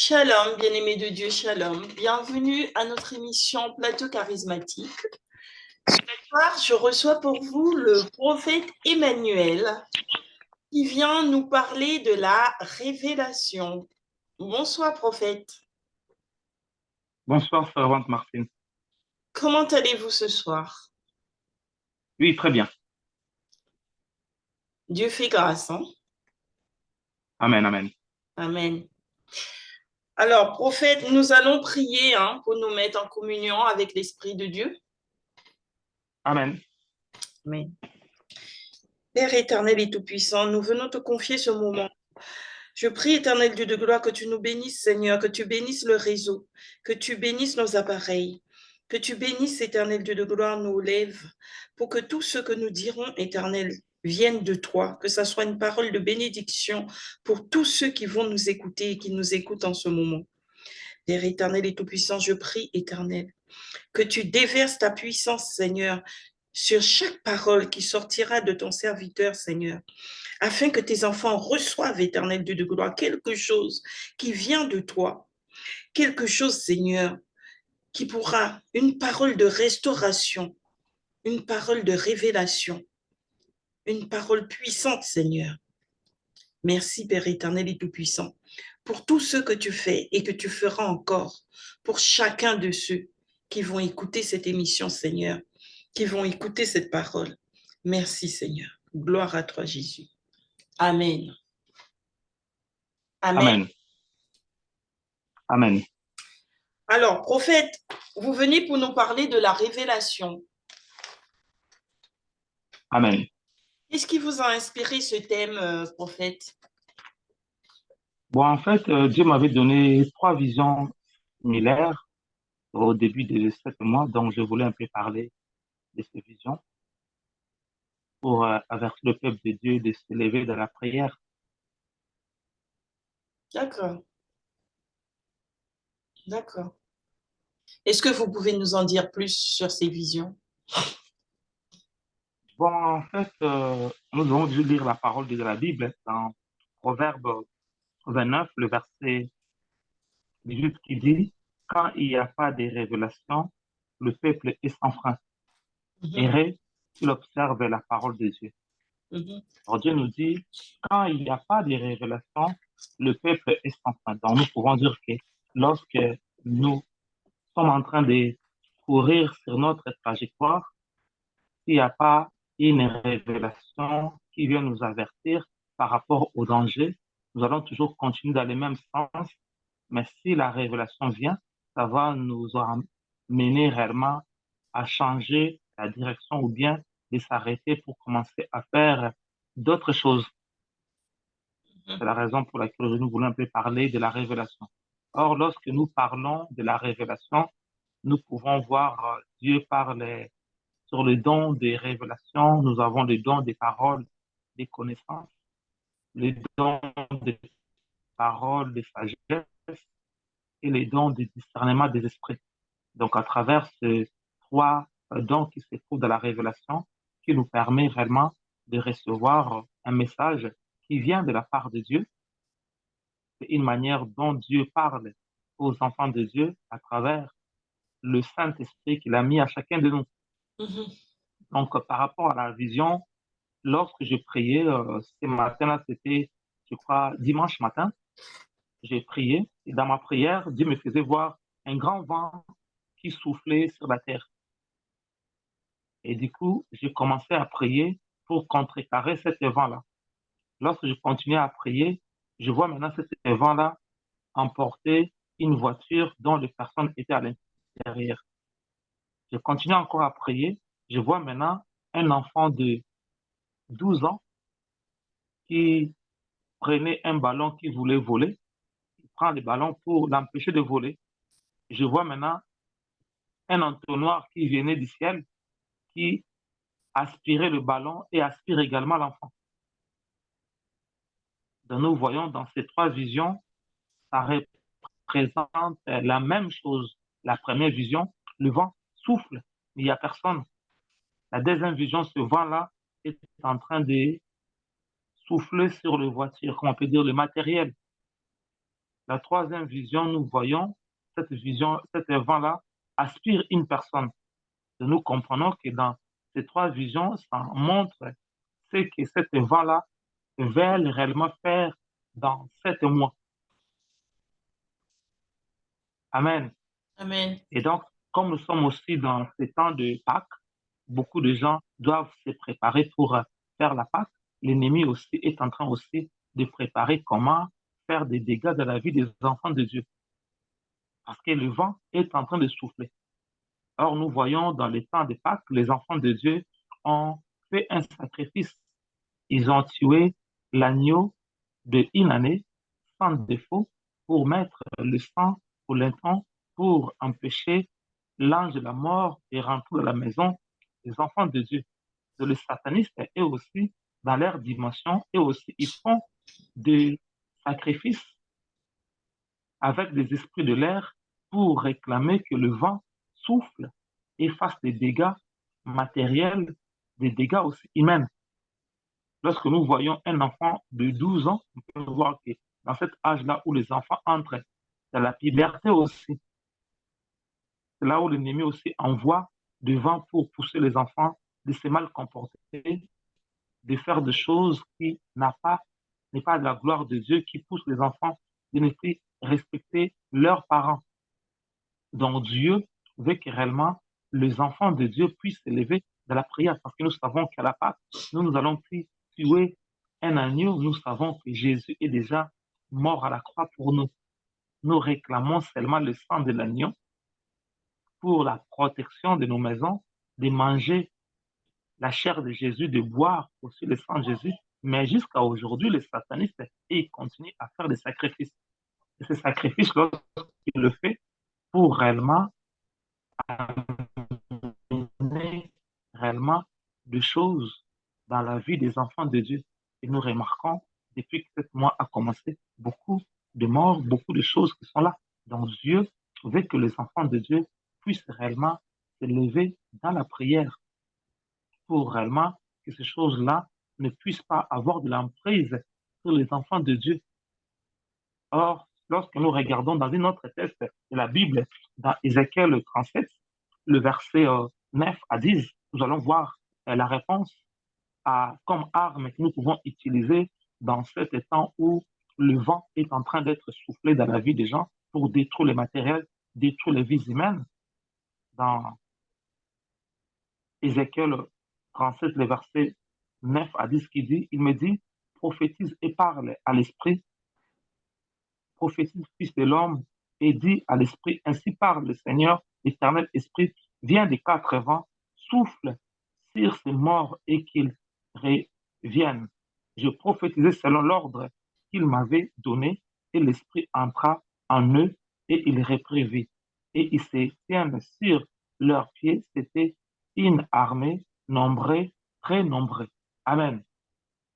Shalom, bien-aimés de Dieu, shalom. Bienvenue à notre émission Plateau charismatique. Ce soir, je reçois pour vous le prophète Emmanuel qui vient nous parler de la révélation. Bonsoir, prophète. Bonsoir, servante Martine. Comment allez-vous ce soir? Oui, très bien. Dieu fait grâce, hein? Amen, amen. Amen. Alors, prophète, nous allons prier pour nous mettre en communion avec l'Esprit de Dieu. Amen. Amen. Père éternel et tout-puissant, nous venons te confier ce moment. Je prie, éternel Dieu de gloire, que tu nous bénisses, Seigneur, que tu bénisses le réseau, que tu bénisses nos appareils, que tu bénisses, éternel Dieu de gloire, nos lèvres, pour que tout ce que nous dirons, éternel, vienne de toi, que ça soit une parole de bénédiction pour tous ceux qui vont nous écouter et qui nous écoutent en ce moment. Père éternel et tout-puissant, je prie, éternel, que tu déverses ta puissance, Seigneur, sur chaque parole qui sortira de ton serviteur, Seigneur, afin que tes enfants reçoivent, éternel Dieu de gloire, quelque chose qui vient de toi, quelque chose, Seigneur, qui pourra, une parole de restauration, une parole de révélation, une parole puissante, Seigneur. Merci, Père éternel et tout-puissant, pour tout ce que tu fais et que tu feras encore pour chacun de ceux qui vont écouter cette émission, Seigneur, qui vont écouter cette parole. Merci, Seigneur. Gloire à toi, Jésus. Amen. Amen. Amen. Amen. Alors, prophète, vous venez pour nous parler de la révélation. Amen. Qu'est-ce qui vous a inspiré ce thème, prophète? Bon, en fait, Dieu m'avait donné trois visions similaires au début de 7 mois, donc je voulais un peu parler de ces visions pour avertir le peuple de Dieu de se lever dans la prière. D'accord, d'accord. Est-ce que vous pouvez nous en dire plus sur ces visions? Bon, en fait, nous devons dû lire la parole de la Bible dans Proverbe 29, le verset 18 qui dit, quand il n'y a pas de révélation, le peuple est sans frein. Mhm, Erré, il observe la parole de Dieu. mhm, Alors Dieu nous dit, quand il n'y a pas de révélation, le peuple est sans fin. Donc nous pouvons dire que lorsque nous sommes en train de courir sur notre trajectoire, s'il n'y a pas une révélation qui vient nous avertir par rapport au danger, nous allons toujours continuer dans le même sens. Mais si la révélation vient, ça va nous amener réellement à changer la direction ou bien de s'arrêter pour commencer à faire d'autres choses. mhm. C'est la raison pour laquelle nous voulons un peu parler de la révélation. Or, lorsque nous parlons de la révélation, nous pouvons voir Dieu parler sur le don des révélations. Nous avons le don des paroles, des connaissances, le don des paroles, des sagesses et les dons du discernement des esprits. Donc, à travers ces trois dons qui se trouvent dans la révélation, qui nous permet réellement de recevoir un message qui vient de la part de Dieu, c'est une manière dont Dieu parle aux enfants de Dieu à travers le Saint-Esprit qu'il a mis à chacun de nous. Mhm. Donc, par rapport à la vision, lorsque je priais, ce matin-là, c'était, je crois, dimanche matin, j'ai prié et dans ma prière, Dieu me faisait voir un grand vent qui soufflait sur la terre. Et du coup, j'ai commencé à prier pour contrecarrer cet vent-là. Lorsque je continuais à prier, je vois maintenant cet vent-là emporter une voiture dont les personnes étaient à l'intérieur. Je continue encore à prier. Je vois maintenant un enfant de 12 ans qui prenait un ballon qui voulait voler. Il prend le ballon pour l'empêcher de voler. Je vois maintenant un entonnoir qui venait du ciel, qui aspirait le ballon et aspire également l'enfant. Donc nous voyons dans ces trois visions, ça représente la même chose. La première vision, le vent souffle, mais il n'y a personne. La deuxième vision, ce vent-là est en train de souffler sur les voitures, comment on peut dire, le matériel. La troisième vision, nous voyons cette vision, cet vent-là aspire une personne. Et nous comprenons que dans ces trois visions, ça montre ce que cet vent-là veut réellement faire dans 7 mois. Amen. Amen. Et donc, comme nous sommes aussi dans ces temps de Pâques, beaucoup de gens doivent se préparer pour faire la Pâque. L'ennemi aussi est en train aussi de préparer comment faire des dégâts dans la vie des enfants de Dieu. Parce que le vent est en train de souffler. Or, nous voyons dans les temps de Pâques, les enfants de Dieu ont fait un sacrifice. Ils ont tué l'agneau d'une année sans défaut pour mettre le sang pour l'instant pour empêcher l'ange de la mort de rentrer dans la maison des enfants de Dieu. Le sataniste est aussi dans leur dimension et aussi ils font des sacrifices avec des esprits de l'air pour réclamer que le vent souffle et fasse des dégâts matériels, des dégâts aussi humains. Lorsque nous voyons un enfant de 12 ans, on peut voir que dans cet âge-là où les enfants entrent dans la puberté aussi, c'est là où l'ennemi aussi envoie du vent pour pousser les enfants de se mal comporter, de faire des choses qui n'est pas de la gloire de Dieu, qui pousse les enfants de ne plus respecter leurs parents. Donc Dieu veut que réellement les enfants de Dieu puissent s'élever dans la prière, parce que nous savons qu'à la Pâque, nous allons plus tuer un agneau, nous savons que Jésus est déjà mort à la croix pour nous. Nous réclamons seulement le sang de l'agneau pour la protection de nos maisons, de manger la chair de Jésus, de boire aussi le sang de Jésus. Mais jusqu'à aujourd'hui, les satanistes, ils continuent à faire des sacrifices. Et ces sacrifices, lorsqu'ils le font, pour réellement amener réellement des choses dans la vie des enfants de Dieu. Et nous remarquons, depuis que ce mois a commencé, beaucoup de morts, beaucoup de choses qui sont là. Donc Dieu veut que les enfants de Dieu puissent réellement se lever dans la prière pour réellement que ces choses-là ne puissent pas avoir de l'emprise sur les enfants de Dieu. Or, lorsque nous regardons dans une autre texte de la Bible, dans Ézéchiel 37, le verset 9 à 10, nous allons voir la réponse comme arme que nous pouvons utiliser dans cet temps où le vent est en train d'être soufflé dans la vie des gens pour détruire le matériel, détruire les vies humaines. Dans Ézéchiel 37, le verset 9 à 10 qui dit, il me dit, prophétise et parle à l'esprit, prophétise, fils de l'homme, et dit à l'esprit, ainsi parle le Seigneur, l'éternel esprit, vient des quatre vents, souffle sur ces morts et qu'ils reviennent. Je prophétisais selon l'ordre qu'il m'avait donné, et l'esprit entra en eux, et ils reprirent vie. Et ils se tiennent sur leurs pieds, c'était une armée nombreux, très nombreux. Amen.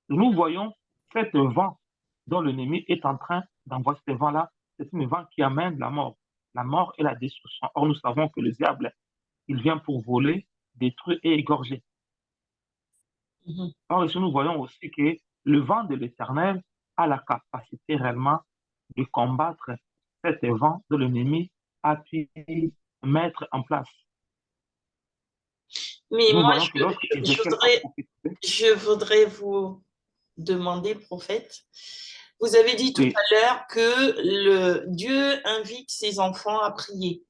Nous voyons cet vent dont l'ennemi est en train d'envoyer ce vent-là. C'est un vent qui amène la mort et la destruction. Or, nous savons que le diable, il vient pour voler, détruire et égorger. Or, ici, nous voyons aussi que le vent de l'Éternel a la capacité réellement de combattre cet vent de l'ennemi a pu mettre en place. Mais Nous moi, voyons que lorsque Ézéchiel a prophétisé, je voudrais vous demander, prophète, vous avez dit tout oui, à l'heure que Dieu invite ses enfants à prier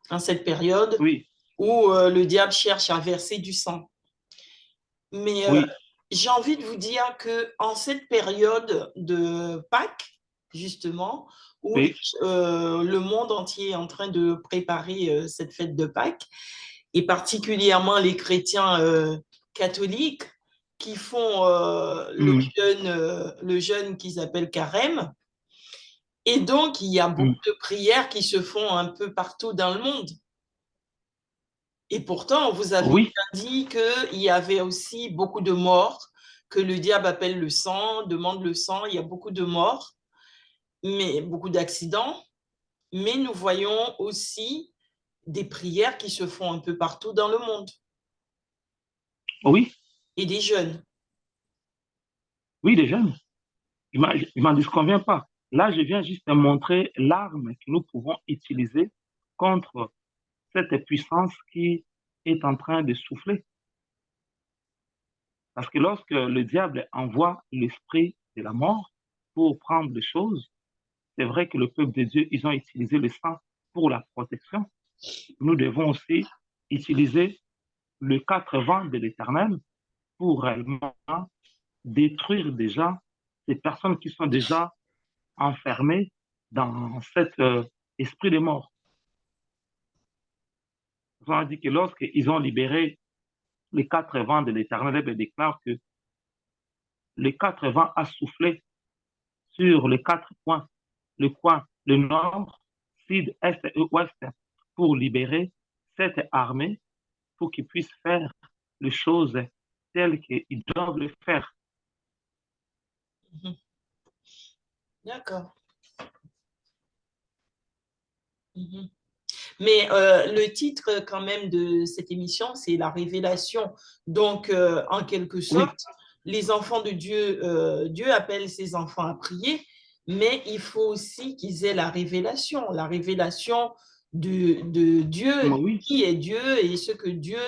en cette période oui, où le diable cherche à verser du sang. Mais oui, j'ai envie de vous dire que en cette période de Pâques, justement, où oui, le monde entier est en train de préparer cette fête de Pâques, et particulièrement les chrétiens catholiques qui font mm, le jeûne qu'ils appellent carême. Et donc, il y a mm, beaucoup de prières qui se font un peu partout dans le monde. Et pourtant, vous avez oui, bien dit qu'il y avait aussi beaucoup de morts, que le diable appelle le sang, demande le sang. Il y a beaucoup de morts, mais beaucoup d'accidents. Mais nous voyons aussi des prières qui se font un peu partout dans le monde oui, et des jeunes. oui, des jeunes. Je m'en disconviens pas. Là, je viens juste te montrer l'arme que nous pouvons utiliser contre cette puissance qui est en train de souffler. Parce que lorsque le diable envoie l'esprit de la mort pour prendre les choses, c'est vrai que le peuple de Dieu, ils ont utilisé le sang pour la protection. Nous devons aussi utiliser le quatre vents de l'Éternel pour réellement détruire déjà ces personnes qui sont déjà enfermées dans cet esprit de mort. On a dit que lorsqu'ils ont libéré les quatre vents de l'Éternel, il déclare que les quatre vents a soufflé sur les quatre coins, le coin, le nord, sud, est et ouest, pour libérer cette armée, pour qu'ils puissent faire les choses telles qu'ils doivent le faire. Mhm. D'accord. Mhm. Mais le titre quand même de cette émission, c'est la révélation. Donc, en quelque Oui, sorte, les enfants de Dieu, Dieu appelle ses enfants à prier, mais il faut aussi qu'ils aient la révélation de Dieu, oui, qui est Dieu et ce que Dieu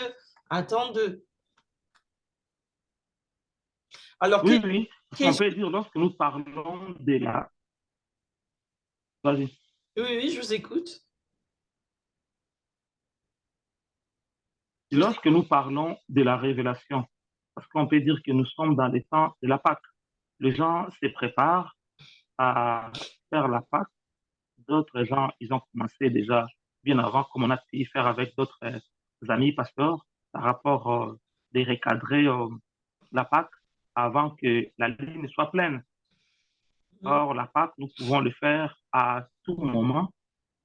attend d'eux. Alors, oui, oui. Parce qu'on qu'est-ce peut dire, lorsque nous parlons de la... Vas-y. oui, oui, je vous écoute. Je vous Lorsque nous parlons de la révélation, parce qu'on peut dire que nous sommes dans les temps de la Pâque, les gens se préparent à faire la Pâque. D'autres gens, ils ont commencé déjà bien avant, comme on a pu y faire avec d'autres amis pasteurs, par rapport de recadrer la Pâque avant que la ligne soit pleine. écoute. Or, la Pâque, nous pouvons le faire à tout moment,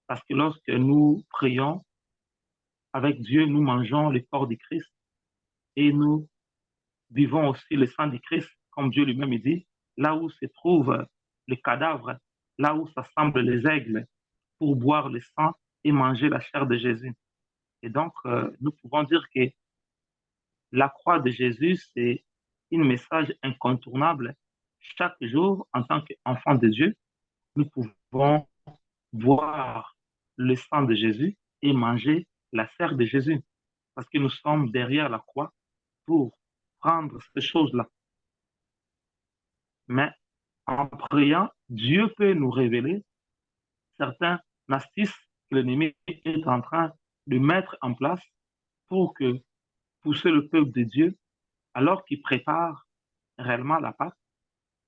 parce que lorsque nous prions avec Dieu, nous mangeons le corps du Christ et nous vivons aussi le sang du Christ, comme Dieu lui-même dit, là où se trouvent les cadavres, là où s'assemblent les aigles, pour boire le sang et manger la chair de Jésus. Et donc, nous pouvons dire que la croix de Jésus, c'est un message incontournable. Chaque jour, en tant qu'enfant de Dieu, nous pouvons boire le sang de Jésus et manger la chair de Jésus, parce que nous sommes derrière la croix pour prendre ces choses-là. Mais en priant, Dieu peut nous révéler certains astuces que l'ennemi est en train de mettre en place pour que pousser le peuple de Dieu, alors qu'il prépare réellement la Pâque,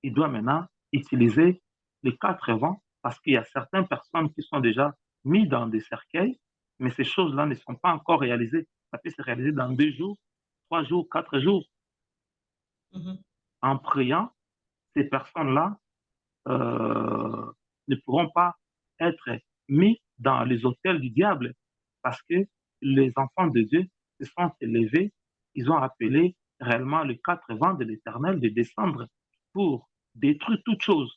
il doit maintenant utiliser les quatre vents parce qu'il y a certaines personnes qui sont déjà mises dans des cercueils, mais ces choses-là ne sont pas encore réalisées. Ça peut se réaliser dans 2 jours, 3 jours, 4 jours. Mhm. En priant, ces personnes-là euh, ne pourront pas être mis dans les hôtels du diable parce que les enfants de Dieu se sont élevés, ils ont appelé réellement les quatre vents de l'Éternel de descendre pour détruire toute chose.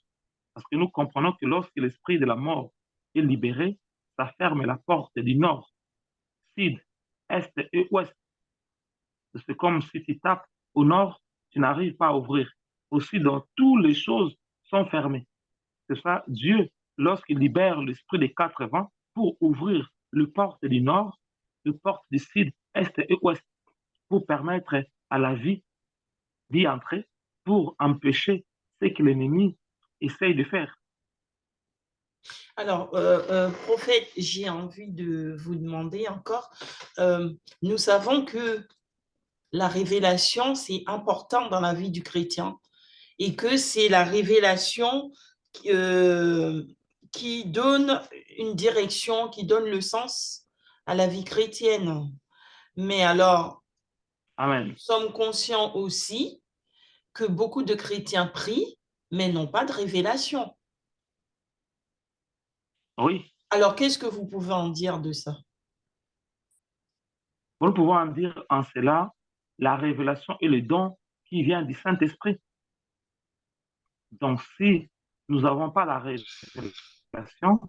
Parce que nous comprenons que lorsque l'esprit de la mort est libéré, ça ferme la porte du nord, sud, est et ouest. C'est comme si tu tapes au nord, tu n'arrives pas à ouvrir. Aussi, dans toutes les choses sont fermées. C'est ça, Dieu, lorsqu'il libère l'esprit des quatre vents pour ouvrir le porte du nord, le porte du sud, est et ouest, pour permettre à la vie d'y entrer, pour empêcher ce que l'ennemi essaye de faire. Alors, prophète, j'ai envie de vous demander encore, nous savons que la révélation, c'est important dans la vie du chrétien et que c'est la révélation euh, qui donne une direction, qui donne le sens à la vie chrétienne. Mais alors, nous Amen. sommes conscients aussi que beaucoup de chrétiens prient, mais n'ont pas de révélation. Oui, Alors, qu'est-ce que vous pouvez en dire de ça? nous pouvons en dire en cela la révélation et le don qui vient du Saint-Esprit. Donc, si nous n'avons pas la révélation,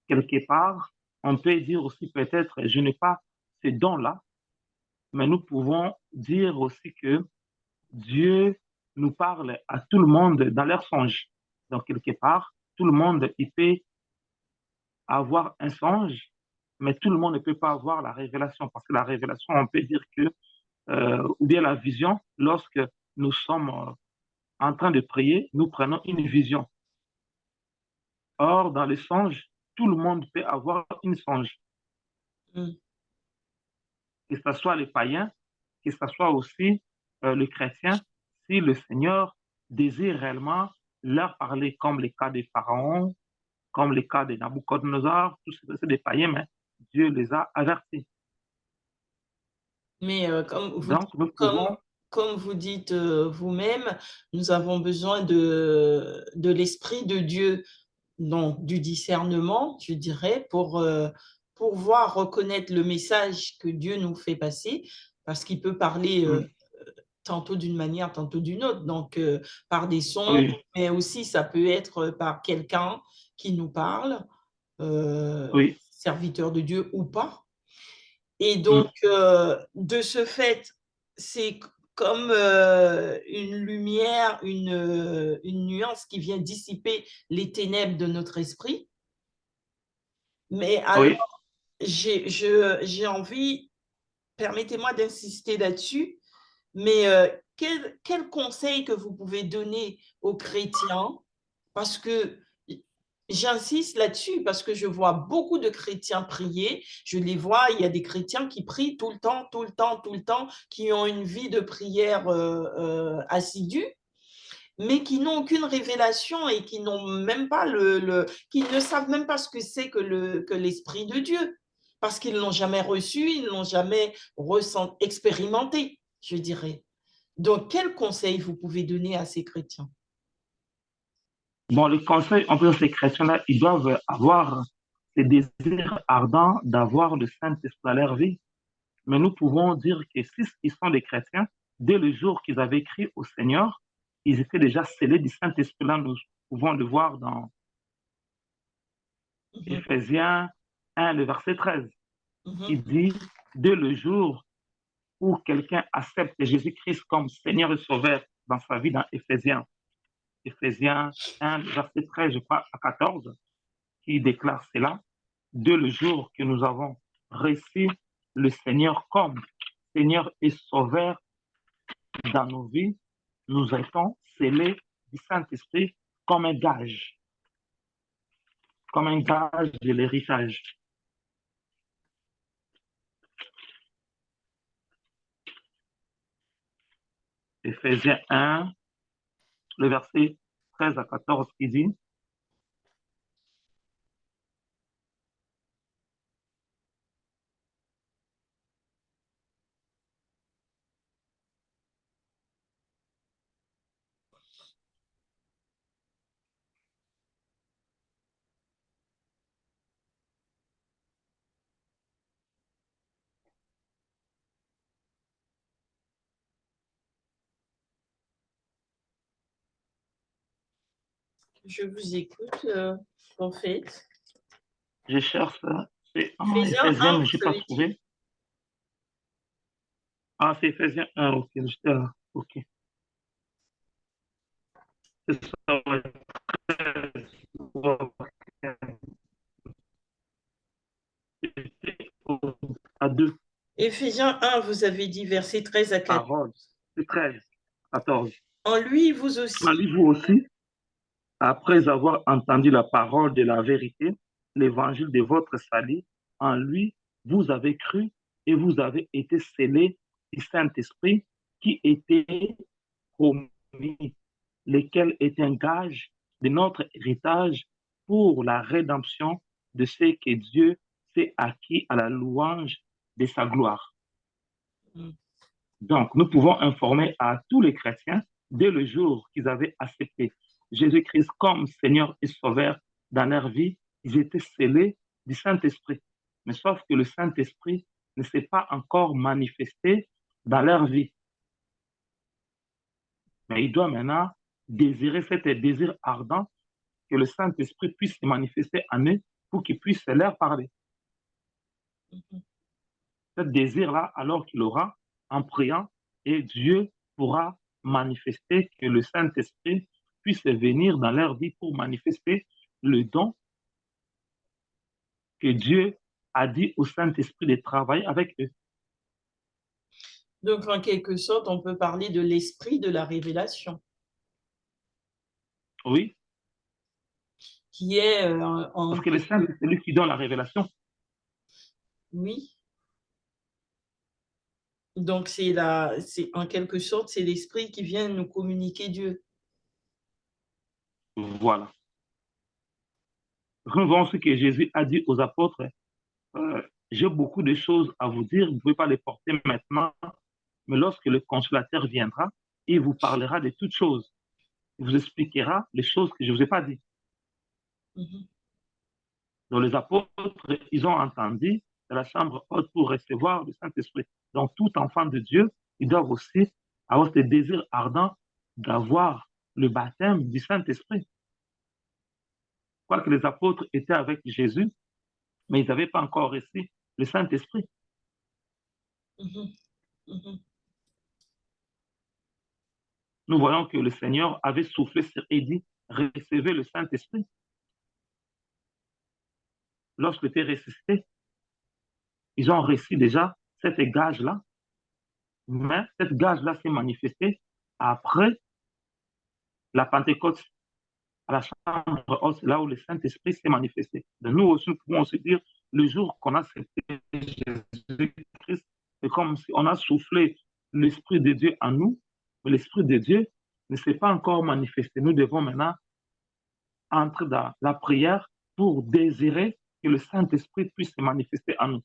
quelque part, on peut dire aussi peut-être, je n'ai pas ce don-là, mais nous pouvons dire aussi que Dieu nous parle à tout le monde dans leurs songes. Donc, quelque part, tout le monde il peut avoir un songe, mais tout le monde ne peut pas avoir la révélation, parce que la révélation, on peut dire que, ou bien la vision, lorsque nous sommes en train de prier, nous prenons une vision. Or, dans les songes, tout le monde peut avoir une songe, Mm. que ce soit les païens, que ce soit aussi le chrétien, si le Seigneur désire réellement leur parler, comme les cas des pharaons, comme les cas de Nabucodonosor, tous c'est des païens, mais Dieu les a avertis. Mais Donc, nous pouvons, comme vous dites vous-même, nous avons besoin de l'Esprit de Dieu, donc du discernement, je dirais, pour pouvoir reconnaître le message que Dieu nous fait passer, parce qu'il peut parler oui, tantôt d'une manière, tantôt d'une autre, donc par des sons, oui, mais aussi ça peut être par quelqu'un qui nous parle, oui, serviteur de Dieu ou pas. Et mm, donc, de ce fait, c'est comme une lumière, une nuance qui vient dissiper les ténèbres de notre esprit. Mais oui. alors, j'ai envie, permettez-moi d'insister là-dessus, mais quel conseil que vous pouvez donner aux chrétiens? Parce que j'insiste là-dessus, parce que je vois beaucoup de chrétiens prier. Je les vois, il y a des chrétiens qui prient tout le temps, tout le temps, tout le temps, qui ont une vie de prière assidue, mais qui n'ont aucune révélation et qui n'ont même pas qui ne savent même pas ce que c'est que l'Esprit de Dieu, parce qu'ils ne l'ont jamais reçu, ils ne l'ont jamais expérimenté, je dirais. Donc, quel conseil vous pouvez donner à ces chrétiens? Bon, le conseil, en plus, ces chrétiens-là, ils doivent avoir ce désir ardent d'avoir le Saint-Esprit dans leur vie. Mais nous pouvons dire que si ils sont des chrétiens, dès le jour qu'ils avaient écrit au Seigneur, ils étaient déjà scellés du Saint-Esprit. Là, nous pouvons le voir dans Mhm, Éphésiens 1, le verset 13, qui mhm. dit, dès le jour où quelqu'un accepte Jésus-Christ comme Seigneur et Sauveur dans sa vie, dans Éphésiens 1, verset 13, je crois, à 14, qui déclare cela, dès le jour que nous avons reçu le Seigneur comme Seigneur et Sauveur dans nos vies, nous étions scellés du Saint-Esprit comme comme un gage de l'héritage. Éphésiens 1, le verset 13 à 14 qui dit, Je vous écoute, prophète. je cherche, c'est en Éphésiens Éphésiens, 1, mais je n'ai vous pas avez dit. trouvé. Ah, c'est Éphésiens 1, ok, j'étais là, ok. C'est ça, ouais. À deux Éphésiens 1, vous avez dit verset 13 à 14. paroles, c'est 13, 14. En lui, vous aussi. Allez-vous aussi, après avoir entendu la parole de la vérité, l'évangile de votre salut, en lui, vous avez cru et vous avez été scellés du Saint-Esprit qui était promis, lequel est un gage de notre héritage pour la rédemption de ce que Dieu s'est acquis à la louange de sa gloire. Mm. Donc, nous pouvons informer à tous les chrétiens, dès le jour qu'ils avaient accepté Jésus-Christ comme Seigneur et Sauveur dans leur vie, ils étaient scellés du Saint-Esprit. Mais sauf que le Saint-Esprit ne s'est pas encore manifesté dans leur vie. Mais il doit maintenant désirer cet désir ardent que le Saint-Esprit puisse se manifester en eux pour qu'il puisse leur parler. Mhm. Ce désir-là, alors qu'il aura en priant, et Dieu pourra manifester que le Saint-Esprit puisse venir dans leur vie pour manifester le don que Dieu a dit au Saint-Esprit de travailler avec eux. Donc, en quelque sorte, on peut parler de l'esprit de la révélation, Oui, qui est parce que le Saint, c'est lui qui donne la révélation. Oui. Donc, c'est en quelque sorte, c'est l'esprit qui vient nous communiquer Dieu. Voilà. Nous voyons ce que Jésus a dit aux apôtres. J'ai beaucoup de choses à vous dire, vous ne pouvez pas les porter maintenant, mais lorsque le consolateur viendra, il vous parlera de toutes choses. Il vous expliquera les choses que je ne vous ai pas dites. Mhm. Donc les apôtres, ils ont entendu de la chambre haute pour recevoir le Saint-Esprit. Donc tout enfant de Dieu, ils doivent aussi avoir ce désir ardent d'avoir le baptême du Saint-Esprit. Quoique les apôtres étaient avec Jésus, mais ils n'avaient pas encore reçu le Saint-Esprit. Mhm. Mhm. Nous voyons que le Seigneur avait soufflé sur eux et dit, recevez le Saint-Esprit. Lorsqu'il était ressuscité, ils ont reçu déjà cette gage-là, mais cette gage-là s'est manifestée après la Pentecôte, à la chambre haute, là où le Saint-Esprit s'est manifesté. Donc nous aussi, nous pouvons se dire, le jour qu'on a accepté Jésus-Christ, c'est comme si on a soufflé l'Esprit de Dieu en nous, mais l'Esprit de Dieu ne s'est pas encore manifesté. Nous devons maintenant entrer dans la prière pour désirer que le Saint-Esprit puisse se manifester en nous.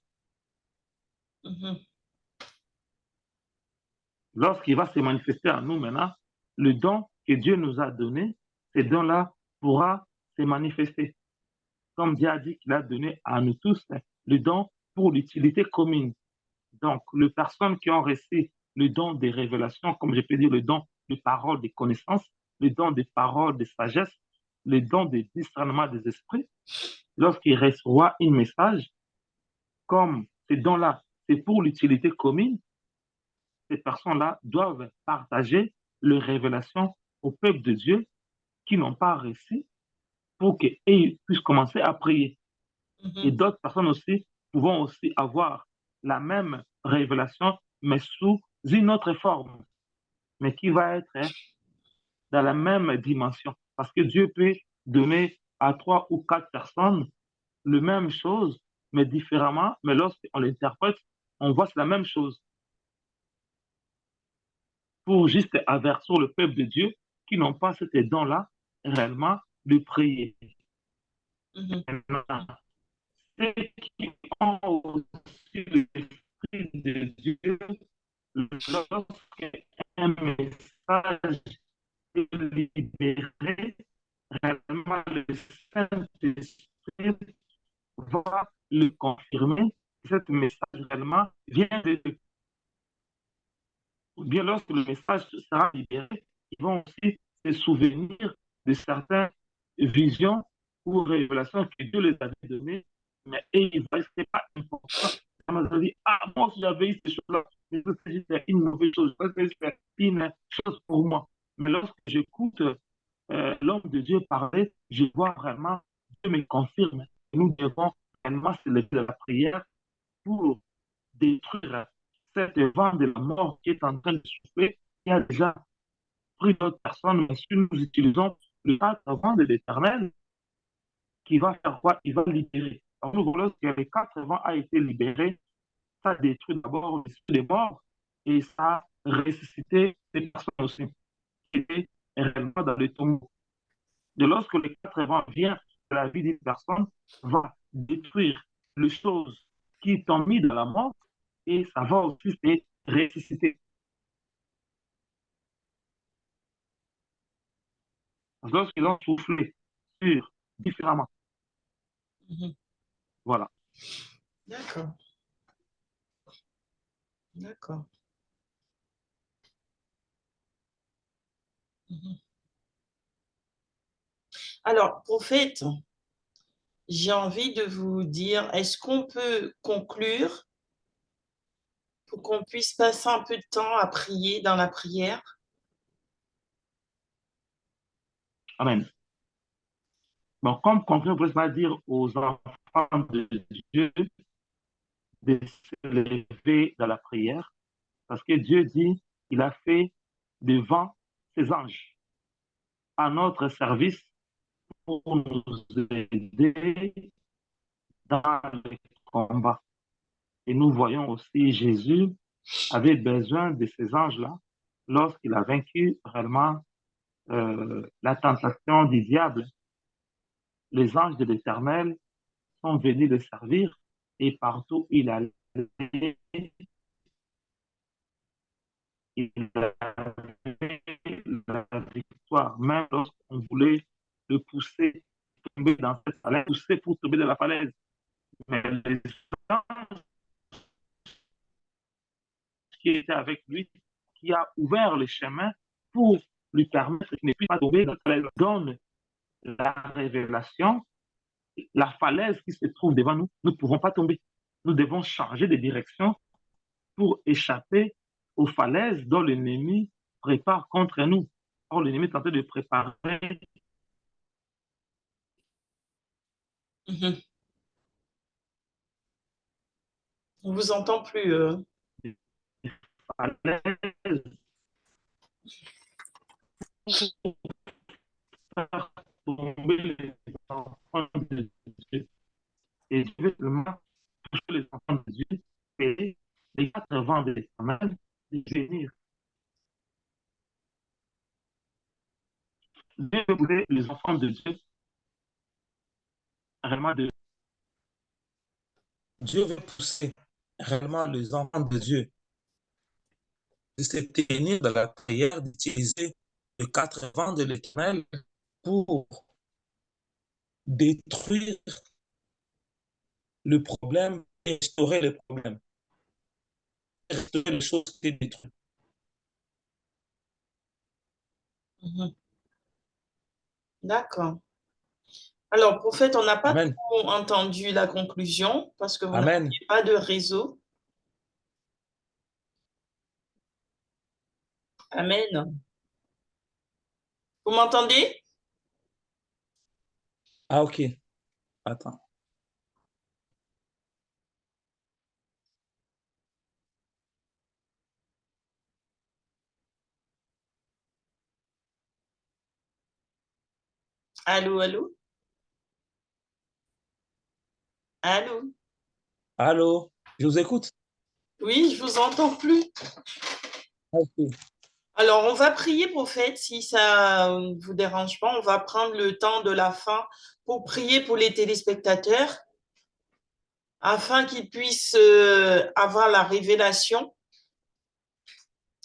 Mhm. Lorsqu'il va se manifester en nous maintenant, le don que Dieu nous a donné, ce don-là pourra se manifester. Comme Dieu a dit qu'il a donné à nous tous le don pour l'utilité commune. Donc, les personnes qui ont reçu le don des révélations, comme je peux dire le don de paroles de connaissances, le don de paroles de sagesse, le don de discernement des esprits, lorsqu'ils reçoivent un message, comme ces dons-là, c'est pour l'utilité commune, ces personnes-là doivent partager les révélations au peuple de Dieu qui n'ont pas reçu pour qu'ils puissent commencer à prier. Et Mhm. d'autres personnes aussi pouvons aussi avoir la même révélation, mais sous une autre forme, mais qui va être dans la même dimension. Parce que Dieu peut donner à 3 ou 4 personnes la même chose, mais différemment, mais lorsqu'on l'interprète, on voit que c'est la même chose. Pour juste avertir le peuple de Dieu qui n'ont pas cet don-là, réellement, de prier. Mhm. Maintenant, ceux qui ont aussi l'Esprit de Dieu, lorsqu'un message est libéré, réellement le Saint-Esprit va le confirmer. Ce message réellement vient de Dieu. Ou bien lorsque le message sera libéré, ils vont aussi se souvenir de certaines visions ou révélations que Dieu les avait données, mais ce n'est pas important. On va dire, ah, moi, si j'avais eu ces choses-là, je peux faire une mauvaise chose, je peux faire une chose pour moi. Mais lorsque j'écoute l'homme de Dieu parler, je vois vraiment, Dieu me confirme. Nous devons réellement se lever de la prière pour détruire cette vent de la mort qui est en train de souffler, qui a déjà pris d'autres personnes, mais si nous utilisons le quatre vents de l'Éternel, qui va faire quoi? Il va libérer. Alors, lorsque les 4 vents a été libéré, ça détruit d'abord l'esprit des morts et ça a ressuscité les personnes aussi qui étaient réellement dans le tombeau. De lorsque les 4 vents viennent de la vie d'une personne, va détruire les choses qui t'ont mis dans la mort et ça va aussi se ressusciter. Lorsqu'ils ont soufflé sur différemment. Mhm. Voilà. D'accord. D'accord. Mhm. Alors, prophète, j'ai envie de vous dire, est-ce qu'on peut conclure pour qu'on puisse passer un peu de temps à prier dans la prière? Amen. Donc, comme conclusion, on pourrait pas dire aux enfants de Dieu de se lever dans la prière, parce que Dieu dit, il a fait devant ses anges à notre service pour nous aider dans les combats. Et nous voyons aussi Jésus avait besoin de ces anges-là lorsqu'il a vaincu réellement la tentation du diable. Les anges de l'Éternel sont venus le servir et partout il allait, il avait la victoire, même lorsqu'on voulait le pousser tomber dans cette falaise, pousser pour tomber de la falaise. Mais les anges qui étaient avec lui, qui a ouvert le chemin pour lui permettre qu'il ne puisse pas tomber dans la falaise, donne la révélation, la falaise qui se trouve devant nous, nous ne pouvons pas tomber. Nous devons changer de direction pour échapper aux falaises dont l'ennemi prépare contre nous. Or, l'ennemi est en train de préparer Mhm. On ne vous entend plus. des falaises pour faire tomber les enfants de Dieu. Et Dieu veut seulement toucher les enfants de Dieu et les 80 de l'éternel de venir. Dieu veut pousser les enfants de Dieu réellement de Dieu veut pousser réellement les enfants de Dieu de se tenir dans la prière, d'utiliser les 80 de l'Éternel pour détruire le problème et restaurer le problème, restaurer les choses qui sont détruites. Mhm. D'accord. Alors, prophète, on n'a pas Amen. trop entendu la conclusion parce que vous Amen. n'aviez pas de réseau. Amen. Vous m'entendez? Ah, ok. Attends. Allô, allô? Allô? Allô? Je vous écoute. Oui, je vous entends plus. Ok. Alors, on va prier, prophète, si ça ne vous dérange pas. On va prendre le temps de la fin pour prier pour les téléspectateurs afin qu'ils puissent avoir la révélation,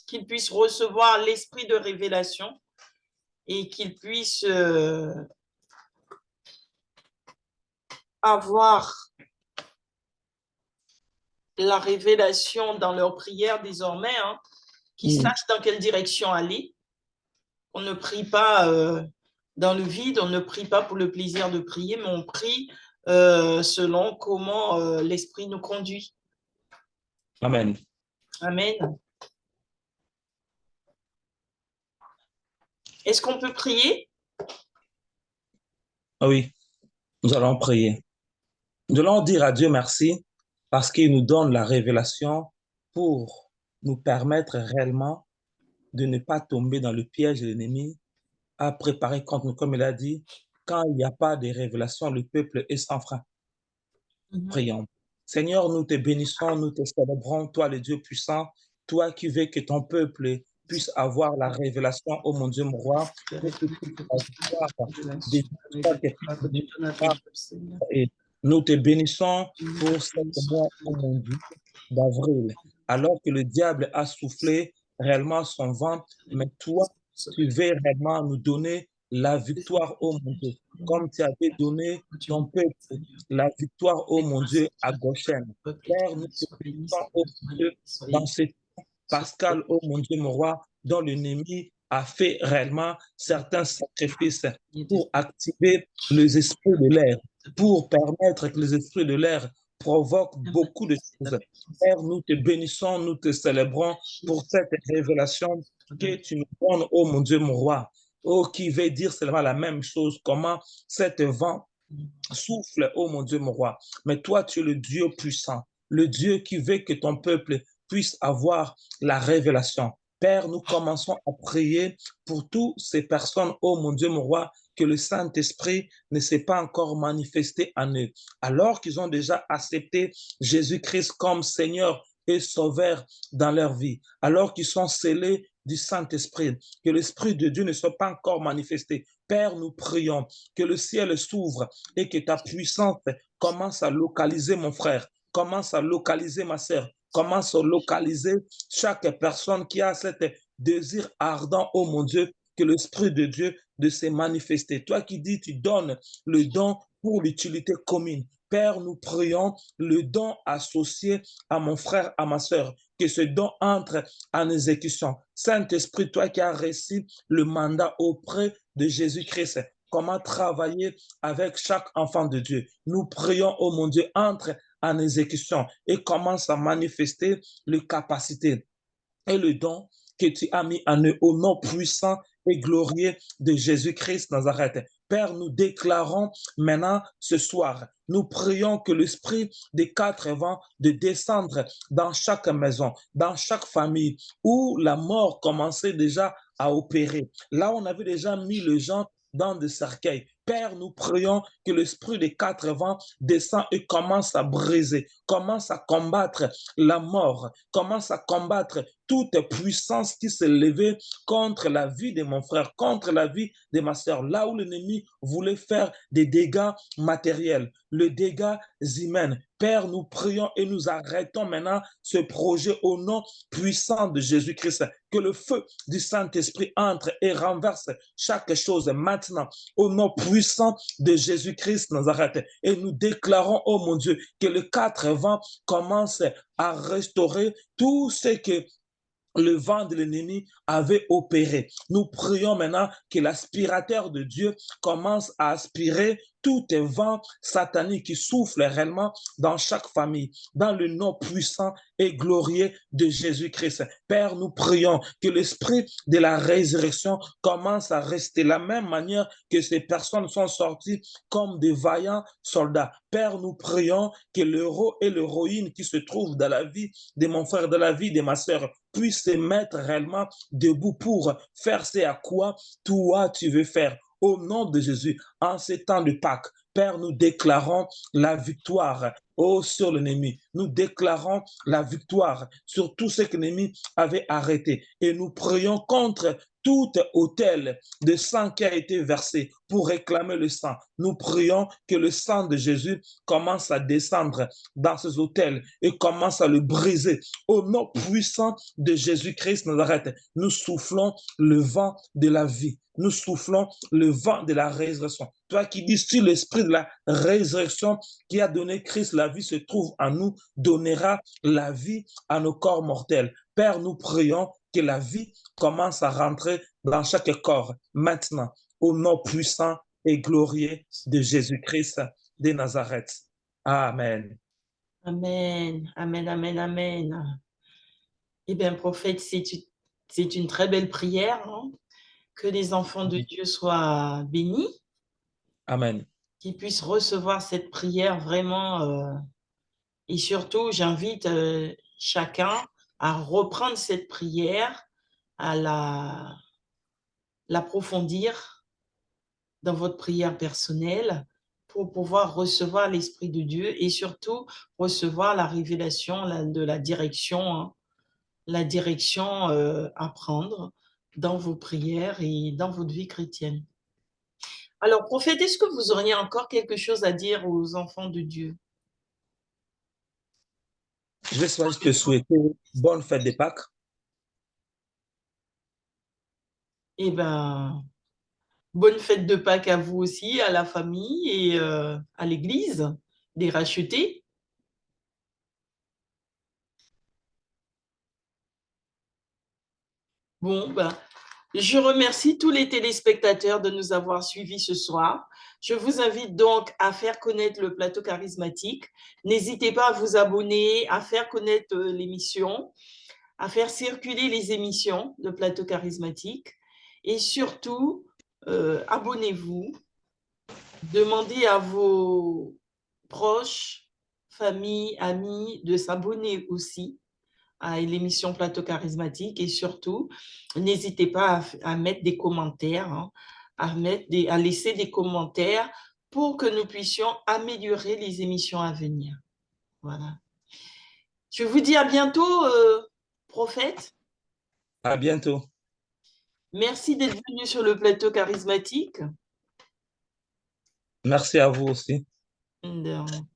qu'ils puissent recevoir l'esprit de révélation et qu'ils puissent avoir la révélation dans leur prière désormais, hein, qu'ils sachent dans quelle direction aller. On ne prie pas dans le vide, on ne prie pas pour le plaisir de prier, mais on prie selon comment l'Esprit nous conduit. Amen. Amen. Est-ce qu'on peut prier? Ah oui, nous allons prier. Nous allons dire à Dieu merci parce qu'il nous donne la révélation pour nous permettre réellement de ne pas tomber dans le piège de l'ennemi à préparer contre nous, comme il a dit, quand il n'y a pas de révélation, le peuple est sans frein. Prions. Seigneur, nous te bénissons, nous te célébrons, toi le Dieu puissant, toi qui veux que ton peuple puisse avoir la révélation, oh mon Dieu, mon roi, pour que tu puisses avoir des et nous te bénissons pour cette mois, oh mon Dieu, d'avril, alors que le diable a soufflé réellement son vent, mais toi, tu veux réellement nous donner la victoire, oh mon Dieu, comme tu avais donné ton peuple la victoire, oh mon Dieu, à Goshen. Père, nous te bénissons, oh mon Dieu, dans ce temps pascal, oh mon Dieu, mon roi, dont l'ennemi a fait réellement certains sacrifices pour activer les esprits de l'air, pour permettre que les esprits de l'air provoquent beaucoup de choses. Père, nous te bénissons, nous te célébrons pour cette révélation que tu nous donnes, oh mon Dieu, mon roi. oh, qui veut dire seulement la même chose, comment cet vent souffle, oh mon Dieu, mon roi. Mais toi, tu es le Dieu puissant, le Dieu qui veut que ton peuple puisse avoir la révélation. Père, nous commençons à prier pour toutes ces personnes, oh mon Dieu, mon roi, que le Saint-Esprit ne s'est pas encore manifesté en eux, alors qu'ils ont déjà accepté Jésus-Christ comme Seigneur et Sauveur dans leur vie, alors qu'ils sont scellés du Saint-Esprit, que l'Esprit de Dieu ne soit pas encore manifesté. Père, nous prions que le ciel s'ouvre et que ta puissance commence à localiser mon frère, commence à localiser ma sœur, commence à localiser chaque personne qui a cet désir ardent, oh mon Dieu, que l'Esprit de Dieu de se manifester. Toi qui dis, tu donnes le don pour l'utilité commune. Père, nous prions le don associé à mon frère, à ma sœur, que ce don entre en exécution. Saint-Esprit, toi qui as reçu le mandat auprès de Jésus-Christ, comment travailler avec chaque enfant de Dieu. Nous prions, oh mon Dieu, entre en exécution et commence à manifester les capacités et le don que tu as mis en eux au nom puissant et glorieux de Jésus-Christ Nazareth. Père, nous déclarons maintenant ce soir, nous prions que l'esprit des quatre vents de descendre dans chaque maison, dans chaque famille où la mort commençait déjà à opérer. Là, on avait déjà mis les gens dans des cercueils. Père, nous prions que l'esprit des quatre vents descend et commence à briser, commence à combattre la mort, commence à combattre toute puissance qui s'est levée contre la vie de mon frère, contre la vie de ma sœur, là où l'ennemi voulait faire des dégâts matériels, les dégâts humains. Père, nous prions et nous arrêtons maintenant ce projet au nom puissant de Jésus-Christ. Que le feu du Saint-Esprit entre et renverse chaque chose maintenant au nom puissant de Jésus-Christ Nazareth. Et nous déclarons, oh mon Dieu, que le 4 vents commence à restaurer tout ce que le vent de l'ennemi avait opéré. Nous prions maintenant que l'aspirateur de Dieu commence à aspirer tout vent satanique qui souffle réellement dans chaque famille, dans le nom puissant et glorieux de Jésus-Christ. Père, nous prions que l'esprit de la résurrection commence à rester la même manière que ces personnes sont sorties comme des vaillants soldats. Père, nous prions que l'héros et l'héroïne qui se trouvent dans la vie de mon frère, dans la vie de ma sœur, puissent se mettre réellement debout pour faire ce à quoi toi tu veux faire. Au nom de Jésus, en ces temps de Pâques, Père, nous déclarons la victoire sur l'ennemi. Nous déclarons la victoire sur tout ce que l'ennemi avait arrêté. Et nous prions contre tout autel de sang qui a été versé pour réclamer le sang. Nous prions que le sang de Jésus commence à descendre dans ces autels et commence à le briser. Au nom puissant de Jésus-Christ Nazareth, nous soufflons le vent de la vie. Nous soufflons le vent de la résurrection. Toi qui dis, si l'esprit de la résurrection qui a donné Christ la vie se trouve en nous, donnera la vie à nos corps mortels. Père, nous prions que la vie commence à rentrer dans chaque corps maintenant, au nom puissant et glorieux de Jésus-Christ de Nazareth. Amen. Amen, amen, amen, amen. Eh bien, prophète, c'est une très belle prière, hein? Que les enfants de Dieu soient bénis. Amen. Qu'ils puissent recevoir cette prière vraiment. Et surtout, j'invite chacun à reprendre cette prière, à l'approfondir dans votre prière personnelle pour pouvoir recevoir l'Esprit de Dieu et surtout recevoir la révélation de la direction, hein, la direction à prendre dans vos prières et dans votre vie chrétienne. Alors, prophète, est-ce que vous auriez encore quelque chose à dire aux enfants de Dieu? Je vais juste te souhaiter bonne fête de Pâques. Eh bien, bonne fête de Pâques à vous aussi, à la famille et à l'Église des rachetés. Bon, ben, je remercie tous les téléspectateurs de nous avoir suivis ce soir. Je vous invite donc à faire connaître le plateau charismatique. N'hésitez pas à vous abonner, à faire connaître l'émission, à faire circuler les émissions de plateau charismatique. Et surtout, abonnez-vous, demandez à vos proches, famille, amis de s'abonner aussi à l'émission Plateau Charismatique et surtout, n'hésitez pas à mettre des commentaires, hein, à laisser des commentaires pour que nous puissions améliorer les émissions à venir. Voilà. Je vous dis à bientôt, prophète. À bientôt. Merci d'être venu sur le plateau charismatique. Merci à vous aussi. De rien.